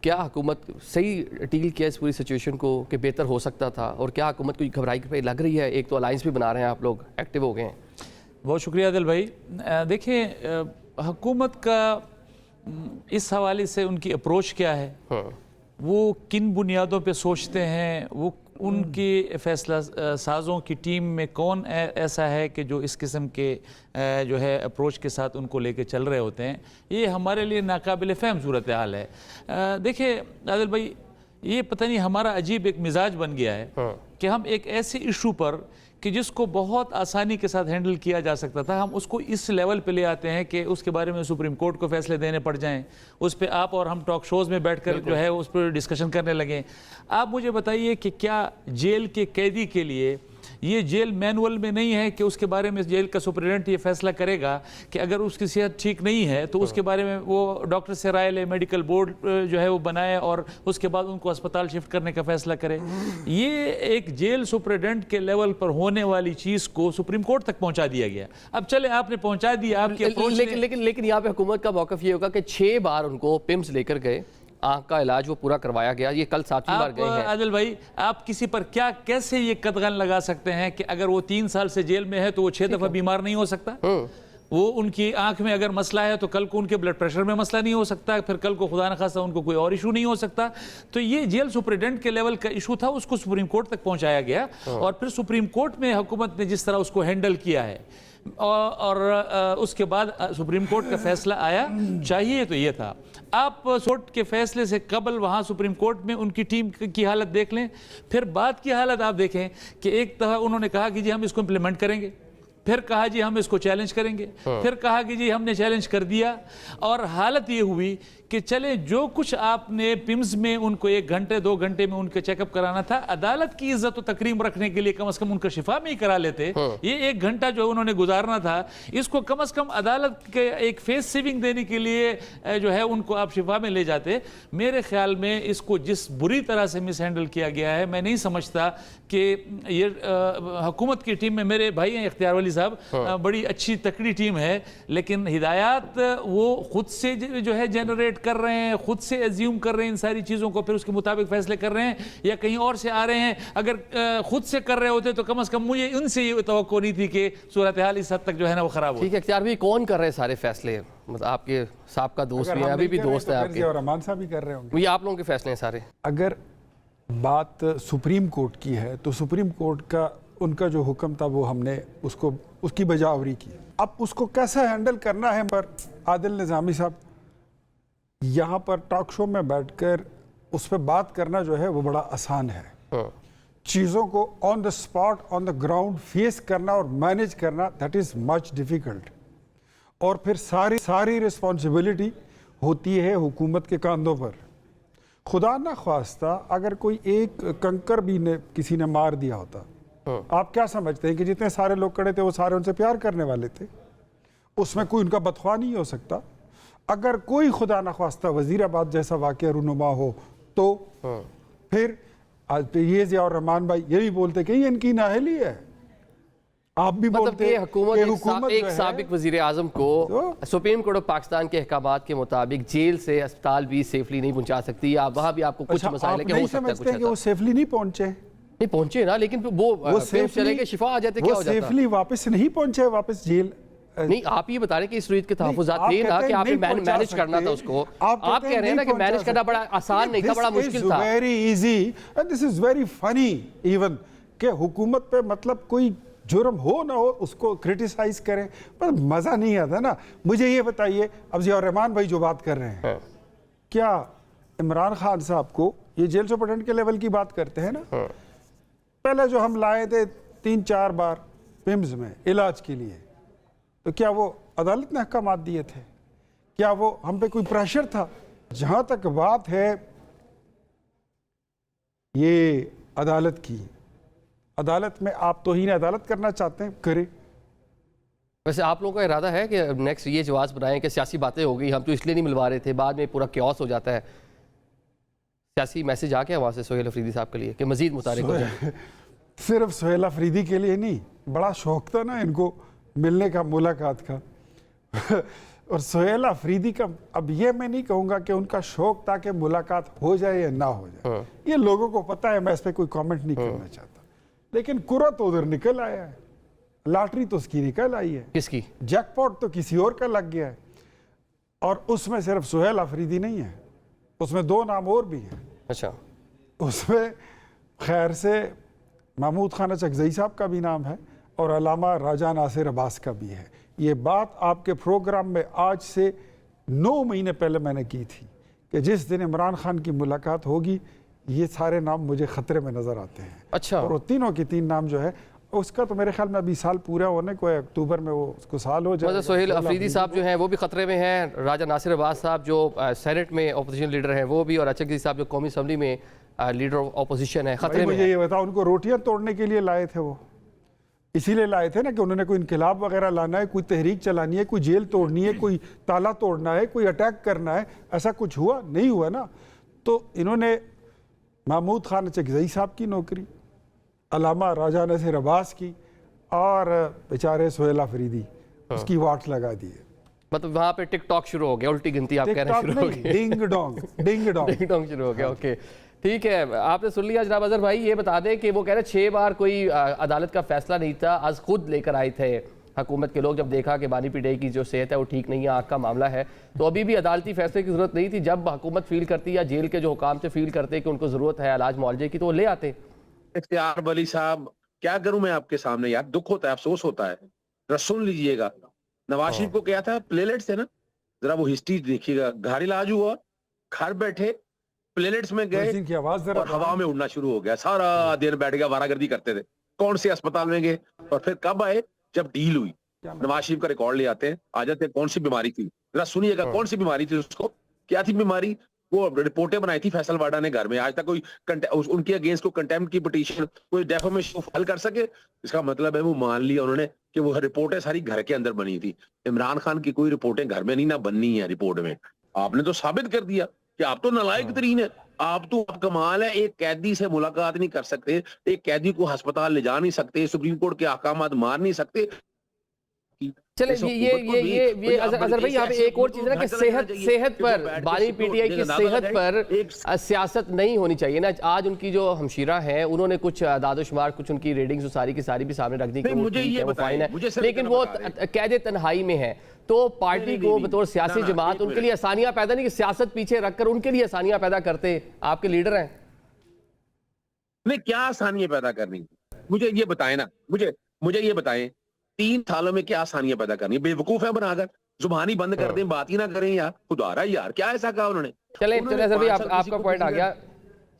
کیا حکومت صحیح ڈیل کیا اس پوری سچویشن کو کہ بہتر ہو سکتا تھا، اور کیا حکومت کوئی گھبرائی پہ لگ رہی ہے؟ ایک تو الائنس بھی بنا رہے ہیں آپ لوگ، ایکٹیو ہو گئے ہیں. بہت شکریہ عادل بھائی. دیکھیں حکومت کا اس حوالے سے ان کی اپروچ کیا ہے، وہ کن بنیادوں پہ سوچتے ہیں، وہ ان کی فیصلہ سازوں کی ٹیم میں کون ایسا ہے کہ جو اس قسم کے جو ہے اپروچ کے ساتھ ان کو لے کے چل رہے ہوتے ہیں، یہ ہمارے لیے ناقابل فہم صورتحال ہے. دیکھیں عادل بھائی، یہ پتہ نہیں ہمارا عجیب ایک مزاج بن گیا ہے کہ ہم ایک ایسے ایشو پر کہ جس کو بہت آسانی کے ساتھ ہینڈل کیا جا سکتا تھا، ہم اس کو اس لیول پہ لے آتے ہیں کہ اس کے بارے میں سپریم کورٹ کو فیصلے دینے پڑ جائیں، اس پہ آپ اور ہم ٹاک شوز میں بیٹھ کر جو ہے اس پہ ڈسکشن کرنے لگیں. آپ مجھے بتائیے کہ کیا جیل کے قیدی کے لیے یہ جیل مینول میں نہیں ہے کہ اس کے بارے میں جیل کا سپرنٹینڈنٹ یہ فیصلہ کرے گا کہ اگر اس کی صحت ٹھیک نہیں ہے تو اس کے بارے میں وہ ڈاکٹر سے رائے لے، میڈیکل بورڈ جو ہے وہ بنائے اور اس کے بعد ان کو اسپتال شفٹ کرنے کا فیصلہ کرے. یہ ایک جیل سپرنٹینڈنٹ کے لیول پر ہونے والی چیز کو سپریم کورٹ تک پہنچا دیا گیا. اب چلے آپ نے پہنچا دیا، آپ کی اپروچ لیکن یہاں پہ حکومت کا موقف یہ ہوگا کہ 6 بار ان کو پمز لے کر گئے، آنکھ کا علاج وہ پورا کروایا گیا، یہ کل 7ویں بار گئے ہیں. عادل بھائی، آپ کسی پر کیسے یہ قدغن لگا سکتے ہیں کہ اگر وہ 3 سال سے جیل میں ہے تو وہ 6 دفعہ بیمار نہیں ہو سکتا؟ وہ ان کی آنکھ میں اگر مسئلہ ہے تو کل کو ان کے بلڈ پریشر میں مسئلہ نہیں ہو سکتا، پھر کل کو خدا نخواستہ ان کو کوئی اور ایشو نہیں ہو سکتا. تو یہ جیل سپرنٹینڈنٹ کے لیول کا ایشو تھا، اس کو سپریم کورٹ تک پہنچایا گیا، اور پھر سپریم کورٹ میں حکومت نے جس طرح اس کو ہینڈل کیا ہے اور اس کے بعد سپریم کورٹ کا فیصلہ آیا. چاہیے تو یہ تھا آپ کورٹ کے فیصلے سے قبل وہاں سپریم کورٹ میں ان کی ٹیم کی حالت دیکھ لیں، پھر بعد کی حالت آپ دیکھیں کہ ایک دفعہ انہوں نے کہا کہ جی ہم اس کو امپلیمنٹ کریں گے، پھر کہا جی ہم اس کو چیلنج کریں گے، پھر کہا کہ جی ہم نے چیلنج کر دیا، اور حالت یہ ہوئی کہ چلے جو کچھ آپ نے پمز میں ان کو 1 گھنٹے 2 گھنٹے میں ان کے چیک اپ کرانا تھا، عدالت کی عزت و تکریم رکھنے کے لیے کم از کم ان کا شفا میں ہی کرا لیتے. یہ 1 گھنٹہ جو انہوں نے گزارنا تھا، اس کو کم از کم عدالت کے ایک فیس سیونگ دینے کے لیے جو ہے ان کو آپ شفا میں لے جاتے. میرے خیال میں اس کو جس بری طرح سے مس ہینڈل کیا گیا ہے، میں نہیں سمجھتا کہ یہ حکومت کی ٹیم میں میرے بھائی ہیں اختیار ولی صاحب، بڑی اچھی تکڑی ٹیم ہے، لیکن ہدایات وہ خود سے جو ہے جنریٹ کر رہے ہیں، خود سے ایزیوم کر رہے ہیں ان ساری چیزوں کو، پھر اس کے مطابق فیصلے کر رہے ہیں، یا کہیں اور سے آ رہے ہیں. اگر خود سے کر رہے ہوتے تو کم از کم مجھے ان سے یہ توقع نہیں تھی کہ صورتحال اس حد تک جو ہے نا وہ خراب ہو. ٹھیک ہے اختیار بھی، کون کر رہے ہیں سارے فیصلے؟ مطلب آپ کے صاحب کا دوست بھی ہے، ابھی بھی دوست ہے آپ کے، اور رحمان صاحب بھی کر رہے ہوں گے. یہ آپ لوگوں کے فیصلے ہیں سارے. اگر بات سپریم کورٹ کی ہے تو سپریم کورٹ کا ان کا جو حکم تھا وہ ہم نے اس کی بجاوری کی. اب اس کو کیسے ہینڈل کرنا ہے، پر عادل نظامی صاحب یہاں پر ٹاک شو میں بیٹھ کر اس پہ بات کرنا جو ہے وہ بڑا آسان ہے. چیزوں کو on the spot on the ground face کرنا اور مینیج کرنا، دیٹ از مچ ڈیفیکلٹ. اور پھر ساری رسپانسبلٹی ہوتی ہے حکومت کے کاندھوں پر. خدا نہ خواستہ اگر کوئی ایک کنکر بھی کسی نے مار دیا ہوتا، آپ کیا سمجھتے ہیں کہ جتنے سارے لوگ کھڑے تھے وہ سارے ان سے پیار کرنے والے تھے؟ اس میں کوئی ان کا بدخواہ نہیں ہو سکتا. اگر کوئی خدا نخواستہ وزیر آباد جیسا واقعہ رونما ہو تو پھر یہ ضیاء الرحمان بھائی یہ بھی بولتے کہ یہ ان کی نااہلی ہے. آپ بھی بولتے کہ حکومت ایک سابق وزیر اعظم کو سپریم کورٹ آف پاکستان کے احکامات کے مطابق جیل سے اسپتال بھی سیفلی نہیں پہنچا سکتی. وہاں بھی آپ کو کچھ مسائل ہے کہ ہو سکتا ہے کچھ کہ وہ سیفلی نہیں پہنچے نا، لیکن وہ چلے کے شفا آ جاتے، کیا ہو جاتا؟ سیفلی واپس نہیں پہنچے، واپس جیل نہیں. آپ یہ بتا رہے کہ اس ریت کے تحفظات تھے نا کہ آپ نے مینیج کرنا تھا اس کو. آپ کہہ رہے ہیں نا کہ مینیج کرنا بڑا آسان نہیں تھا، بڑا مشکل تھا. Very easy and this is very funny even کہ حکومت پہ مطلب کوئی جرم ہو نہ ہو اس کو کرٹیسائز کریں، پر مزہ نہیں آتا نا. مجھے یہ بتائیے، اب ضیاء الرحمان بھائی جو بات کر رہے ہیں، کیا عمران خان صاحب کو یہ جیل سپرنٹینڈنٹ کے لیول کی بات کرتے ہیں نا، پہلے جو ہم لائے تھے 3-4 بار پمز میں علاج کے لیے، تو کیا وہ عدالت نے احکامات دیے تھے؟ کیا وہ ہم پہ کوئی پریشر تھا؟ جہاں تک بات ہے یہ عدالت کی، عدالت میں آپ توہین عدالت کرنا چاہتے ہیں، کریں. ویسے آپ لوگوں کا ارادہ ہے کہ نیکسٹ یہ جواز بنائیں کہ سیاسی باتیں ہو گئی، ہم تو اس لیے نہیں ملوا رہے تھے، بعد میں پورا کیوس ہو جاتا ہے. سیاسی میسج آ گیا وہاں سے سہیل افریدی صاحب کے لیے کہ مزید متحرک ہو جائیں؟ صرف سہیل افریدی کے لیے نہیں، بڑا شوق تھا نا ان کو ملنے کا، ملاقات کا. और सुहेल अफरीदी का, अब ये मैं नहीं कहूँगा कि उनका शौक था कि मुलाकात हो जाए या ना हो जाए, ये लोगों को पता है, मैं इस पर कोई कमेंट नहीं करना चाहता, लेकिन कुर्रा तो उधर निकल आया है, लॉटरी तो उसकी निकल आई है, किसकी? जैकपॉट तो किसी और का लग गया है, और उसमें सिर्फ सुहेल अफरीदी नहीं है, उसमें 2 नाम और भी हैं। अच्छा, उसमें खैर से महमूद खान अचकज़ई साहब का भी नाम है और अल्लामा राजा नासिर अब्बास का भी है। ये बात आपके प्रोग्राम में आज से 9 महीने पहले मैंने की थी कि जिस दिन इमरान खान की मुलाकात होगी ये सारे नाम मुझे ख़तरे में नज़र आते हैं। अच्छा, और वो तीनों के 3 नाम जो है उसका तो मेरे ख्याल में अभी साल पूरा होने को है, अक्टूबर में वो उसको साल हो जाएगा। मतलब सोहेल अफरीदी साहब जो हैं वो भी खतरे में हैं, राजा नासिर अब्बास साहब जो सेनेट में अपोजिशन लीडर हैं वो भी, और अचकज़ई साहब जो कौमी असम्बली में लीडर ऑफ अपोजिशन है, खतरे में मुझे हैं। ये बताओ, उनको रोटियां तोड़ने के लिए लाए थे, वो इसीलिए लाए थे ना कि उन्होंने कोई इनकलाब वगैरह लाना है, कोई तहरीक चलानी है, कोई जेल तोड़नी है, कोई ताला तोड़ना है, कोई अटैक करना है, ऐसा कुछ हुआ नहीं हुआ ना। तो इन्होंने महमूद खान अचकज़ई साहब की नौकरी, अल्लामा राजा नासिर अब्बास की, और बेचारे सोहेल अफरीदी उसकी वाट लगा दी है। मतलब वहाँ पे टिकटॉक शुरू हो गया, उल्टी गिनती आप कहना शुरू हो गई, ding dong ding dong ding dong शुरू हो गया। ओके, ठीक है, आपने सुन लिया जनाब अजहर भाई। ये बता दें कि वो कह रहे 6 बार कोई अदालत का फैसला नहीं था, आज खुद लेकर आए थे हुकूमत के लोग, जब देखा कि बानी पीटे की जो सेहत है वो ठीक नहीं है, आँख का मामला है, तो अभी भी अदालती फैसले की जरूरत नहीं थी। जब हुकूमत फील करती या जेल के जो हुकाम से फील करते कि उनको जरूरत है इलाज मुआवजे की, तो वो ले आते। इख्तियार वली साहब, क्या करूं मैं आपके सामने यार, दुख होता है, अफसोस होता है। जरा सुन लीजिएगा, नवाज शरीफ को क्या था, प्लेलेट्स थे ना, जरा वो हिस्ट्री देखिएगा, घर इलाज हुआ, घर बैठे प्लेलेट्स में गए की आवाज जरा और हवा में उड़ना शुरू हो गया, सारा दिन बैठ गया वारागर्दी करते थे, कौन से अस्पताल में गए, और फिर कब आए, जब डील हुई। नवाज शरीफ का रिकॉर्ड ले आते हैं, आ जाते हैं, कौन सी बीमारी थी, जरा सुनिएगा कौन सी बीमारी थी उसको, क्या थी बीमारी, वो रिपोर्टें बनाई थी फैसल वाडा ने घर में, आज तक कोई उनके अगेंस्ट को कंटेम्प्ट की पिटीशन, कोई डेफामेशन फाइल कर सके। इसका मतलब है वो मान लिया उन्होंने कि वो रिपोर्टें सारी घर के अंदर बनी थी। इमरान खान की कोई रिपोर्टें घर में नहीं ना बननी है, रिपोर्ट में आपने तो साबित कर दिया कि आप तो नालायक तरीन है। आप कमाल है, एक कैदी से मुलाकात नहीं कर सकते, एक कैदी को अस्पताल ले जा नहीं सकते, सुप्रीम कोर्ट के अहकामात मान नहीं सकते। चले ये अजहर भाई, यहाँ पे एक और चीज है ना कि सेहत पर, बानी पीटीआई की सेहत पर सियासत नहीं होनी चाहिए ना। आज उनकी जो हमशीरा हैं उन्होंने कुछ दादोशुमार, कुछ उनकी रेटिंग्स सारी की सारी भी सामने रख दी कि वो ठीक है, वो फाइन है, लेकिन वो कैद तन्हाई में है। तो पार्टी को बतौर सियासी जमात उनके लिए आसानियां पैदा नहीं, कि सियासत पीछे रखकर उनके लिए आसानियां पैदा करते आपके लीडर हैं। नहीं, क्या आसानियां पैदा करनी, मुझे ये बताएं ना, मुझे ये बताएं 3 सालों में क्या आसानियां पैदा करनी, बेवकूफ है बनाकर, जुबानी बंद कर दें, बात ही ना करें यार, खुदा रहा यार, क्या ऐसा कहा उन्होंने। चले सर भाई, आपका पॉइंट आ गया,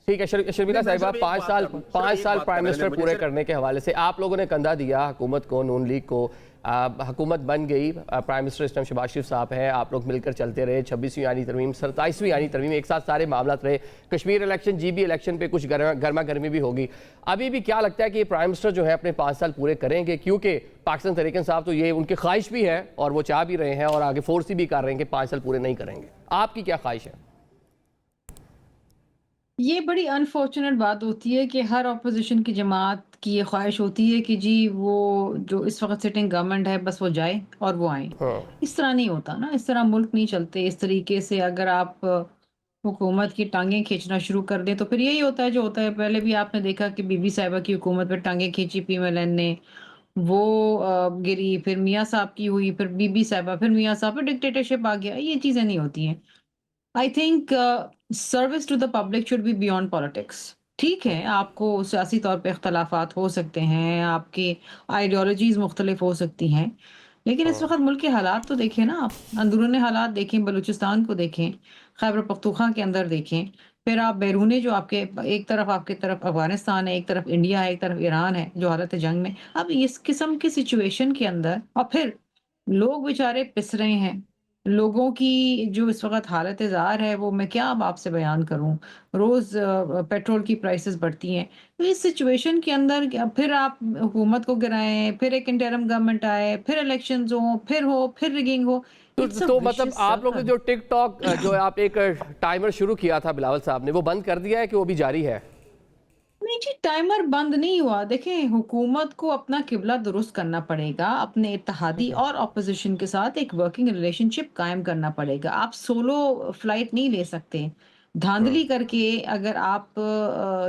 ठीक है। शर्मिला साहिबा, 5 साल प्राइम मिनिस्टर पूरे करने के हवाले से आप लोगों ने कंधा दिया हुकूमत को, नून लीग को, हुकूमत बन गई, प्राइम मिनिस्टर इस टाइम शहबाज शरीफ साहब हैं, आप लोग मिलकर चलते रहे, 26वीं आनी तरमीम, 27वीं आनी तरमीम, एक साथ सारे मामला रहे, कश्मीर इलेक्शन, GB इलेक्शन पे कुछ गर्मा गर्मी भी होगी। अभी भी क्या लगता है कि प्राइम मिनिस्टर जो है अपने 5 साल पूरे करेंगे? क्योंकि पाकिस्तान तहरीक साहब तो ये उनकी ख्वाहिश भी है और वो चाह भी रहे हैं और आगे फोर्स भी कर रहे हैं कि 5 साल पूरे नहीं करेंगे। आपकी क्या ख्वाहिश है? ये बड़ी अनफॉर्चुनेट बात होती है कि हर अपोजिशन की जमात की ये ख्वाहिश होती है कि जी वो जो इस वक्त सिटिंग गवर्नमेंट है बस वो जाए और वो आए। इस तरह नहीं होता ना, इस तरह मुल्क नहीं चलते। इस तरीके से अगर आप हुकूमत की टांगें खींचना शुरू कर दें तो फिर यही होता है जो होता है। पहले भी आपने देखा कि बीबी साहिबा की हुकूमत पर टांगें खींची PMLN ने, वो गिरी, फिर मियाँ साहब की हुई, फिर बीबी साहिबा, फिर मियाँ साहब, फिर डिक्टेटरशिप आ गया। ये चीज़ें नहीं होती हैं। I think service to the public should be beyond politics. ठीक है, आपको सियासी तौर पे इख्तलाफात हो सकते हैं, आपकी आइडियोलॉजीज मुख्तलिफ हो सकती हैं, लेकिन इस वक्त मुल्क के हालात तो देखें ना आप, अंदरूनी हालात देखें, बलूचिस्तान को देखें, खैबर पख्तूनख्वा के अंदर देखें, फिर आप बैरूनी जो आपके एक तरफ अफगानिस्तान है, एक तरफ इंडिया है, एक तरफ ईरान है जो हालत जंग में। अब इस किस्म की सिचुएशन के अंदर और फिर लोग बेचारे पिस रहे हैं। लोगों की जो इस वक्त हालत ज़ार है वो मैं क्या अब आपसे बयान करूं। रोज़ पेट्रोल की प्राइसेस बढ़ती हैं। तो इस सिचुएशन के अंदर फिर आप हुकूमत को गिराएं, फिर एक इंटरिम गवर्नमेंट आए, फिर इलेक्शंस हो, फिर रिगिंग हो। तो मतलब आप लोग ने जो टिकटॉक जो आप एक टाइमर शुरू किया था बिलावल साहब ने, वो बंद कर दिया है कि वो भी जारी है? नहीं जी, टाइमर बंद नहीं हुआ। देखें, हुकूमत को अपना किबला दुरुस्त करना पड़ेगा, अपने इत्तेहादी और ऑपोजिशन के साथ एक वर्किंग रिलेशनशिप कायम करना पड़ेगा। आप सोलो फ्लाइट नहीं ले सकते। धांधली करके अगर आप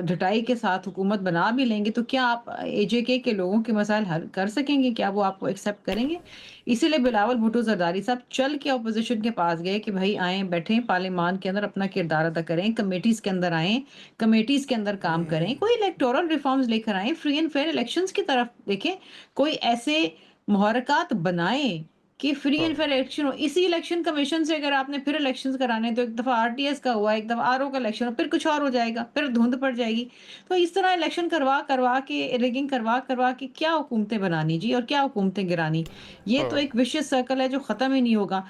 ढटाई के साथ हुकूमत बना भी लेंगे तो क्या आप एजेके के लोगों के मसाइल हल कर सकेंगे? क्या वो आपको एक्सेप्ट करेंगे? इसीलिए बिलावल भुट्टो जरदारी साहब चल के अपोजिशन के पास गए कि भाई आएं, बैठें, पार्लियामान के अंदर अपना किरदार अदा करें, कमेटीज के अंदर आएं, कमेटीज के अंदर काम करें, कोई इलेक्टोरल रिफॉर्म्स लेकर आएं, फ्री एंड फेयर इलेक्शंस की तरफ देखें, कोई ऐसे मुहरकात बनाएं कि फ्री एंड फेयर इलेक्शन हो। इसी इलेक्शन कमीशन से अगर आपने फिर इलेक्शंस कराने तो एक दफा आरटीएस का हुआ, एक दफा आरओ का इलेक्शन हो, फिर कुछ और हो जाएगा, फिर धुंध पड़ जाएगी। तो इस तरह इलेक्शन करवा के रिगिंग करवा के क्या हुकूमतें बनानी जी और क्या हुकूमतें गिरानी? ये तो एक विशियस सर्कल है जो खत्म ही नहीं होगा।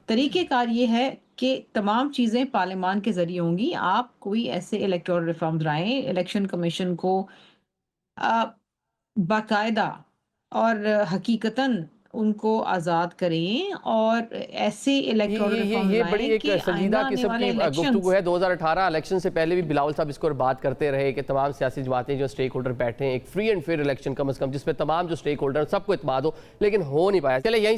तरीकेकार ये है कि तमाम चीजें पार्लियामान के जरिए होंगी। आप कोई ऐसे इलेक्टोरल रिफॉर्म्स लाएं, इलेक्शन कमीशन को बाकायदा और हकीकतन उनको आज़ाद करें और ऐसे इलेक्टोरल रिफॉर्म ये लाएं बड़ी एक कि संजीदा आइंदा आने किस्म वाले की इलेक्शंस गुफ्तगू है। 2018 इलेक्शन से पहले भी बिलावल साहब इसको बात करते रहे कि तमाम सियासी जमातें जो स्टेक होल्डर बैठे हैं, एक फ्री एंड फेयर इलेक्शन कम से कम जिसमें तमाम जो स्टेक होल्डर सबको इत्मीनान हो, लेकिन हो नहीं पाया। चले यहीं से